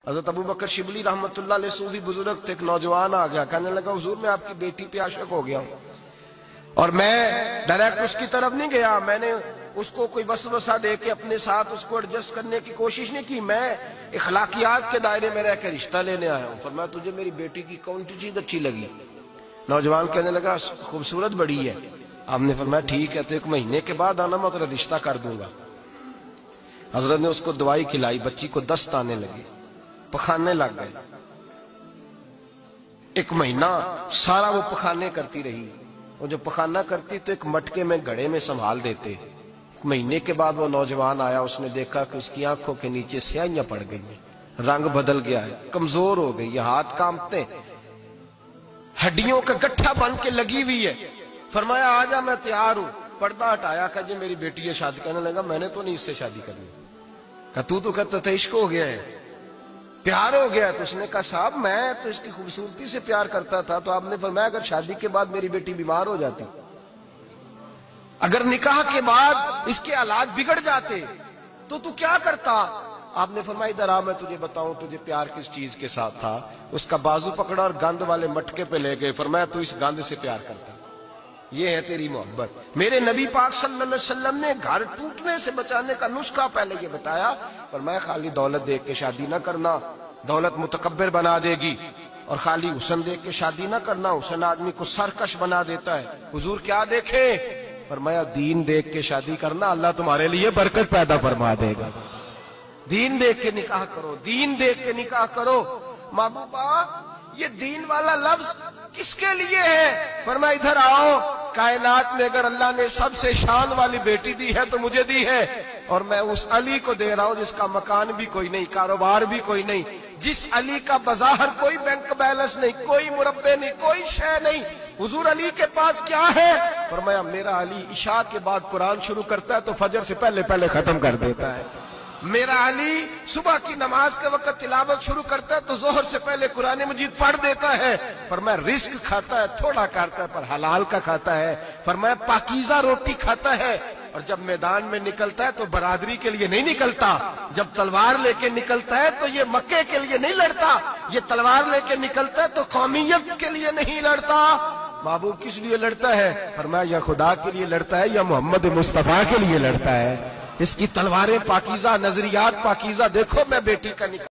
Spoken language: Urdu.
حضرت ابو بکر شبلی رحمۃ اللہ علیہ صوفی بزرگ تھے، ایک نوجوان آ گیا، کہنے لگا حضور میں آپ کی بیٹی پہ عاشق ہو گیا ہوں، اور میں ڈائریکٹ اس کی طرف نہیں گیا، میں نے اس کو کوئی وسوسہ دے کے اپنے ساتھ اس کو ایڈجسٹ کرنے کی کوشش نہیں کی، میں اخلاقیات کے دائرے میں رہ کے رشتہ لینے آیا ہوں۔ فرمایا تجھے میری بیٹی کی کون سی چیز اچھی لگی؟ نوجوان کہنے لگا خوبصورت بڑی ہے۔ آپ نے فرمایا ٹھیک ہے، تو 1 مہینے کے بعد آنا، میں تیرا رشتہ کر دوں گا۔ حضرت نے اس کو دوائی کھلائی، بچی کو دست آنے لگے، پخانے لگ گئے۔ 1 مہینہ سارا وہ پخانے کرتی رہی، وہ جو پخانہ کرتی تو ایک مٹکے میں گھڑے میں سنبھال دیتے۔ 1 مہینے کے بعد وہ نوجوان آیا، اس نے دیکھا کہ اس کی آنکھوں کے نیچے سیاہیاں پڑ گئی ہیں، رنگ بدل گیا ہے، کمزور ہو گئی ہے، ہاتھ کانپتے، ہڈیوں کا گٹھا بن کے لگی ہوئی ہے۔ فرمایا آجا میں تیار ہوں۔ پردہ ہٹایا کہ جی میری بیٹی ہے شادی، کہنے لگا میں نے تو نہیں اس سے شادی کرنی۔ کہا تو کہتا تھا عشق ہو گیا ہے، پیار ہو گیا ہے۔ تو اس نے کہا صاحب میں تو اس کی خوبصورتی سے پیار کرتا تھا۔ تو آپ نے فرمایا اگر شادی کے بعد میری بیٹی بیمار ہو جاتی، اگر نکاح کے بعد اس کے حالات بگڑ جاتے تو کیا کرتا؟ آپ نے فرمایا ادھر آ میں تجھے بتاؤں تجھے پیار کس چیز کے ساتھ تھا۔ اس کا بازو پکڑا اور گند والے مٹکے پہ لے گئے، فرمایا تو اس گند سے پیار کرتا، یہ ہے تیری محبت۔ میرے نبی پاک صلی اللہ علیہ وسلم نے گھر ٹوٹنے سے بچانے کا نسخہ پہلے یہ بتایا، فرمایا خالی دولت دیکھ کے شادی نہ کرنا، دولت متکبر بنا دے گی، اور خالی حسن دیکھ کے شادی نہ کرنا، حسن آدمی کو سرکش بنا دیتا ہے۔ حضور کیا دیکھیں؟ فرمایا دین دیکھ کے شادی کرنا، اللہ تمہارے لیے برکت پیدا فرما دے گا۔ دین دیکھ کے نکاح کرو، دین دیکھ کے نکاح کرو۔ محبوبہ یہ دین والا لفظ کس کے لیے ہے؟ فرمایا ادھر آؤ، کائنات میں اگر اللہ نے سب سے شان والی بیٹی دی ہے تو مجھے دی ہے، اور میں اس علی کو دے رہا ہوں جس کا مکان بھی کوئی نہیں، کاروبار بھی کوئی نہیں، جس علی کا بظاہر کوئی بینک بیلنس نہیں، کوئی مربع نہیں، کوئی شے نہیں۔ حضور علی کے پاس کیا ہے؟ فرمایا میرا علی عشاء کے بعد قرآن شروع کرتا ہے تو فجر سے پہلے ختم کر دیتا ہے۔ میرا علی صبح کی نماز کے وقت تلاوت شروع کرتا ہے تو ظہر سے پہلے قرآن مجید پڑھ دیتا ہے۔ فرمایا رزق کھاتا ہے، تھوڑا کھاتا ہے پر حلال کا کھاتا ہے۔ فرمایا پاکیزہ روٹی کھاتا ہے، اور جب میدان میں نکلتا ہے تو برادری کے لیے نہیں نکلتا، جب تلوار لے کے نکلتا ہے تو یہ مکے کے لیے نہیں لڑتا، یہ تلوار لے کے نکلتا ہے تو قومیت کے لیے نہیں لڑتا۔ محبوب کس لیے لڑتا ہے؟ فرمایا یا خدا کے لیے لڑتا ہے یا محمد مصطفیٰ کے لیے لڑتا ہے۔ اس کی تلواریں پاکیزہ، نظریات پاکیزہ۔ دیکھو میں بیٹی کا نکاح